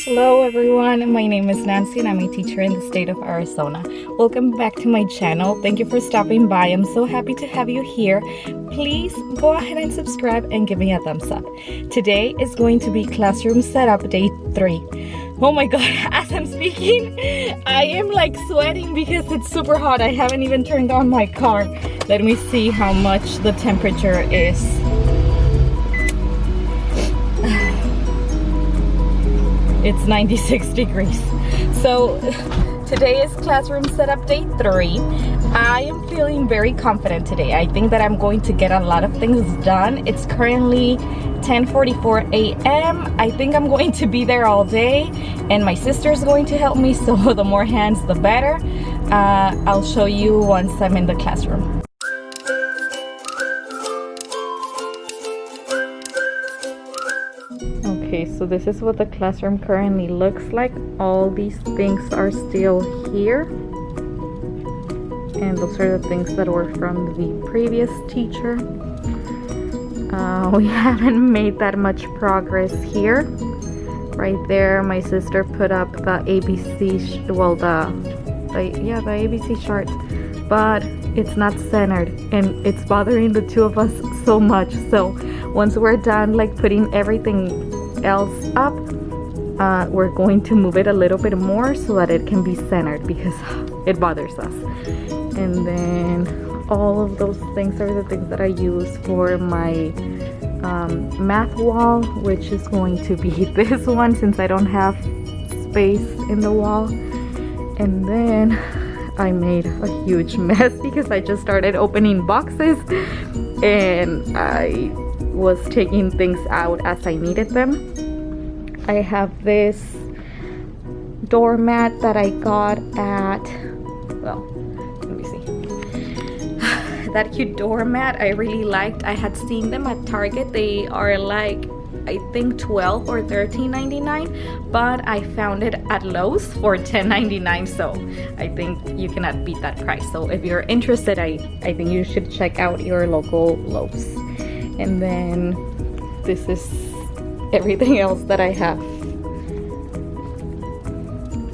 Hello everyone, my name is Nancy and I'm a teacher in the state of Arizona. Welcome back to my channel. Thank you for stopping by. I'm so happy to have you here. Please go ahead and subscribe and give me a thumbs up. Today is going to be classroom setup day 3. Oh my god, as I'm speaking, I am like sweating because it's super hot. I haven't even turned on my car. Let me see how much the temperature is. It's 96 degrees. So today is classroom setup day 3. I am feeling very confident today. I think that I'm going to get a lot of things done. It's currently 10:44 a.m. I think I'm going to be there all day and my sister's going to help me, so the more hands the better. I'll show you once I'm in the classroom. Okay, so this is what the classroom currently looks like. All these things are still here. And those are the things that were from the previous teacher. We haven't made that much progress here. Right there, my sister put up the ABC, the ABC chart, but it's not centered and it's bothering the two of us so much. So once we're done like putting everything else up, we're going to move it a little bit more so that it can be centered because it bothers us. And then all of those things are the things that I use for my math wall, which is going to be this one since I don't have space in the wall. And then I made a huge mess because I just started opening boxes and I was taking things out as I needed them. I have this doormat that I got at, well, let me see. That cute doormat I really liked. I had seen them at Target. They are like, I think $12 or $13.99, but I found it at Lowe's for $10.99, so I think you cannot beat that price. So if you're interested, I think you should check out your local Lowe's. And then this is everything else that I have.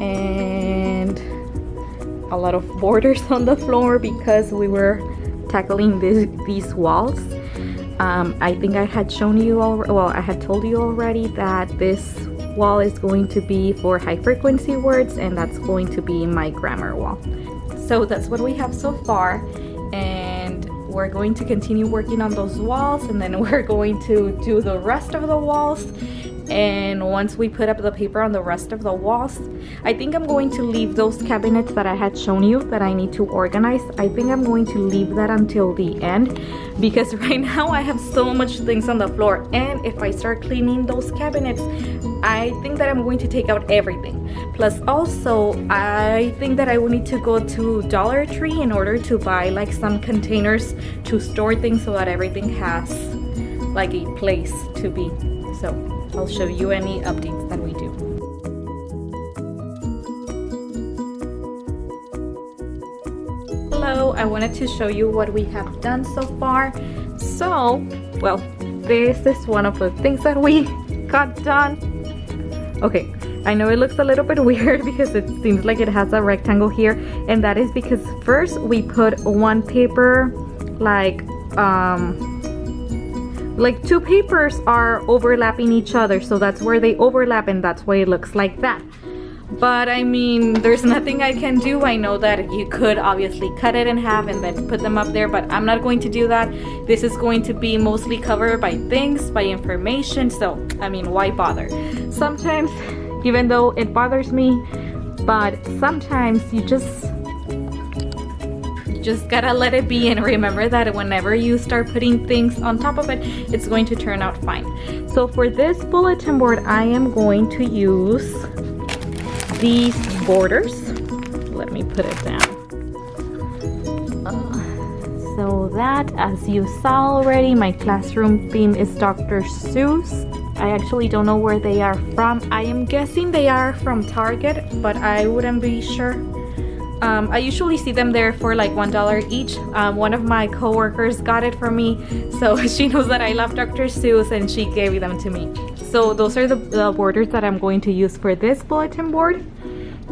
And a lot of borders on the floor because we were tackling these walls. I think I had shown you I had told you already that this wall is going to be for high frequency words, and that's going to be my grammar wall. So that's what we have so far, and we're going to continue working on those walls, and then we're going to do the rest of the walls. And once we put up the paper on the rest of the walls, I think I'm going to leave those cabinets that I had shown you that I need to organize. I think I'm going to leave that until the end because right now I have so much things on the floor, and if I start cleaning those cabinets, I think that I'm going to take out everything. Plus also, I think that I will need to go to Dollar Tree in order to buy like some containers to store things so that everything has like a place to be. So I'll show you any updates that we do. Hello, I wanted to show you what we have done so far. So, well, this is one of the things that we got done. Okay, I know it looks a little bit weird because it seems like it has a rectangle here, and that is because first we put one paper like two papers are overlapping each other, so that's where they overlap and that's why it looks like that. But I mean, there's nothing I can do. I know that you could obviously cut it in half and then put them up there, but I'm not going to do that. This is going to be mostly covered by things, by information, so I mean, why bother? Sometimes, even though it bothers me, but sometimes you just gotta let it be and remember that whenever you start putting things on top of it, it's going to turn out fine. So for this bulletin board, I am going to use these borders. Let me put it down. So that, as you saw already, my classroom theme is Dr. Seuss. I actually don't know where they are from. I am guessing they are from Target, but I wouldn't be sure. I usually see them there for like $1 each. One of my coworkers got it for me, so she knows that I love Dr. Seuss and she gave them to me. So those are the borders that I'm going to use for this bulletin board.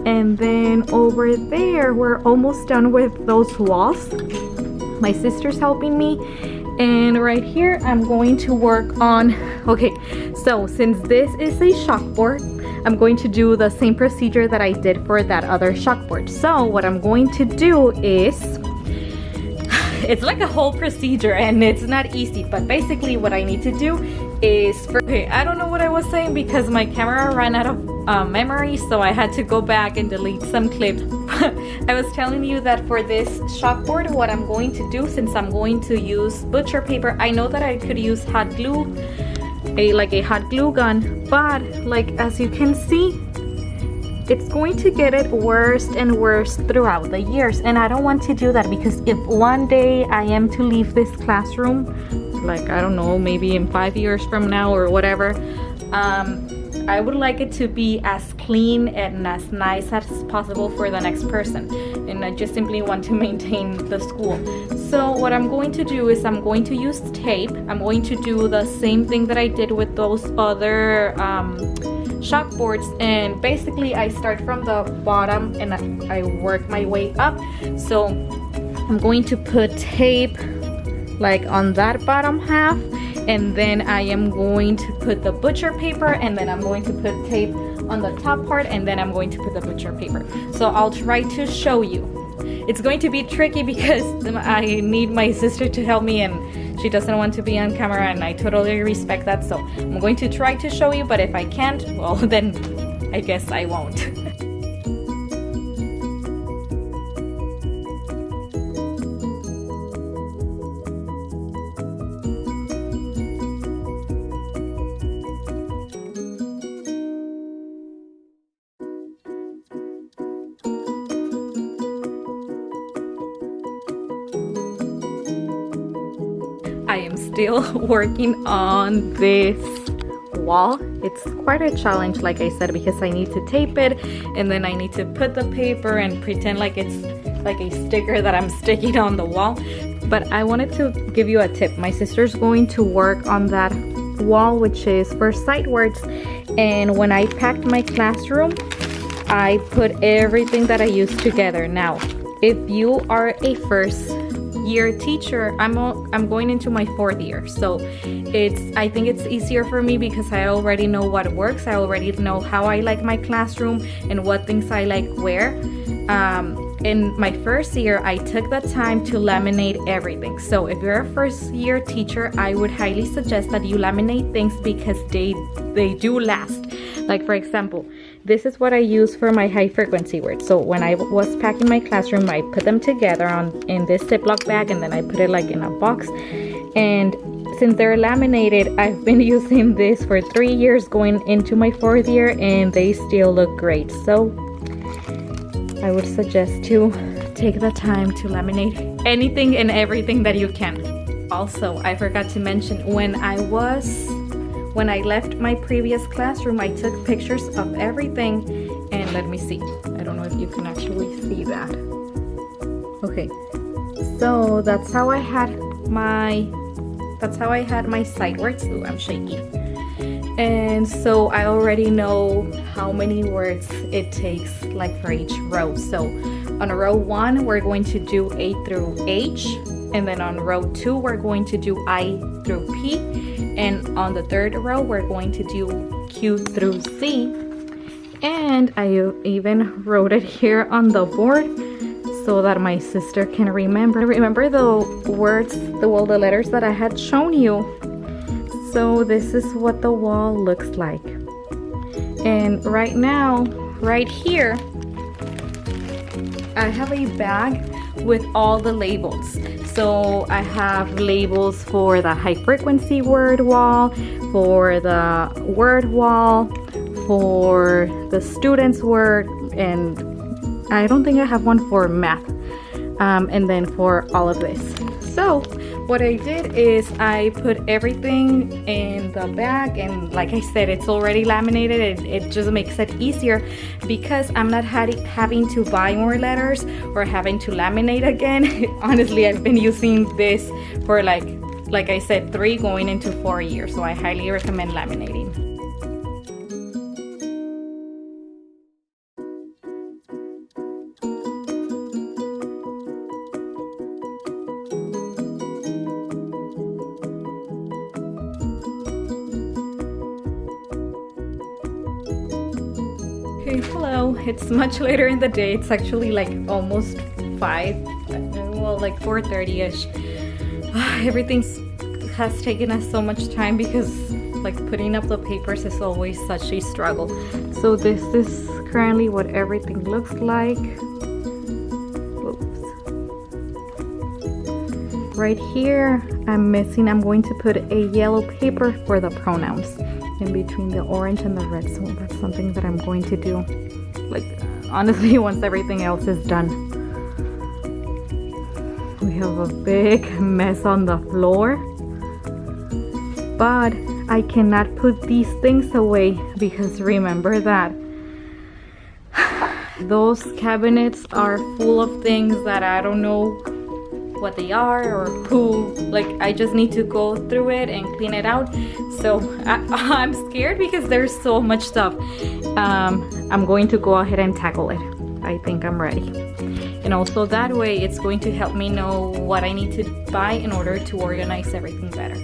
And then over there, we're almost done with those walls. My sister's helping me. And right here, I'm going to work on, okay, so since this is a chalkboard, I'm going to do the same procedure that I did for that other chalkboard. So what I'm going to do is, it's like a whole procedure and it's not easy, but basically what I need to do is, okay, I don't know what I was saying because my camera ran out of memory, so I had to go back and delete some clips. I was telling you that for this chalkboard, what I'm going to do, since I'm going to use butcher paper, I know that I could use hot glue, like a hot glue gun, but like as you can see, it's going to get it worse and worse throughout the years, and I don't want to do that, because if one day I am to leave this classroom, like I don't know, maybe in 5 years from now or whatever, I would like it to be as clean and as nice as possible for the next person, and I just simply want to maintain the school. So what I'm going to do is I'm going to use tape. I'm going to do the same thing that I did with those other chalkboards, and basically I start from the bottom and I work my way up. So I'm going to put tape like on that bottom half, and then I am going to put the butcher paper, and then I'm going to put tape on the top part, and then I'm going to put the butcher paper. So I'll try to show you. It's going to be tricky because I need my sister to help me, and she doesn't want to be on camera, and I totally respect that. So I'm going to try to show you, but if I can't, well, then I guess I won't. I am still working on this wall. It's quite a challenge, like I said, because I need to tape it, and then I need to put the paper and pretend like it's like a sticker that I'm sticking on the wall. But I wanted to give you a tip. My sister's going to work on that wall, which is for sight words, and when I packed my classroom, I put everything that I used together. Now, if you are a first year teacher, I'm going into my 4th year, so I think it's easier for me because I already know what works. I already know how I like my classroom and what things I like where. In my 1st year, I took the time to laminate everything. So if you're a first year teacher, I would highly suggest that you laminate things because they do last. Like for example, this is what I use for my high frequency words. So when I was packing my classroom, I put them together in this Ziploc bag, and then I put it like in a box. And since they're laminated, I've been using this for 3 years going into my 4th year, and they still look great. So I would suggest to take the time to laminate anything and everything that you can. Also, I forgot to mention, when I left my previous classroom, I took pictures of everything, and let me see. I don't know if you can actually see that. Okay, so that's how I had my sight words. Ooh, I'm shaky. And so I already know how many words it takes, like for each row. So on row 1, we're going to do A through H, and then on row 2, we're going to do I through P, and on the 3rd row, we're going to do Q through C. And I even wrote it here on the board so that my sister can remember the words, the letters that I had shown you. So this is what the wall looks like. And right now, right here, I have a bag with all the labels. So I have labels for the high frequency word wall, for the word wall, for the students word, and I don't think I have one for math, and then for all of this. So what I did is I put everything in the bag, and like I said, it's already laminated, and it just makes it easier because I'm not having to buy more letters or having to laminate again. Honestly, I've been using this for like I said, 3 going into 4 years, so I highly recommend laminating. Okay, hello. It's much later in the day. It's actually like almost 5, well, like 4:30ish. Everything has taken us so much time because like putting up the papers is always such a struggle. So this is currently what everything looks like. Oops. Right here, I'm going to put a yellow paper for the pronouns in between the orange and the red. So that's something that I'm going to do, like, honestly, once everything else is done. We have a big mess on the floor, but I cannot put these things away because remember that those cabinets are full of things that I don't know what they are or who. Like, I just need to go through it and clean it out. So I'm scared because there's so much stuff. I'm going to go ahead and tackle it. I think I'm ready. And also that way it's going to help me know what I need to buy in order to organize everything better.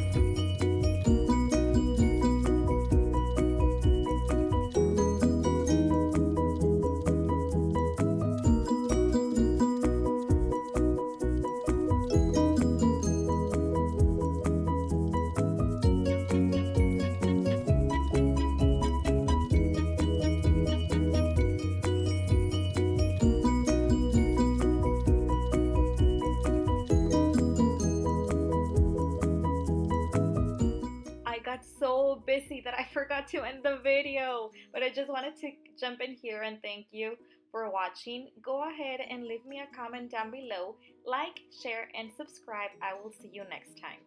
I got so busy that I forgot to end the video, but I just wanted to jump in here and thank you for watching. Go ahead and leave me a comment down below, like, share, and subscribe. I will see you next time.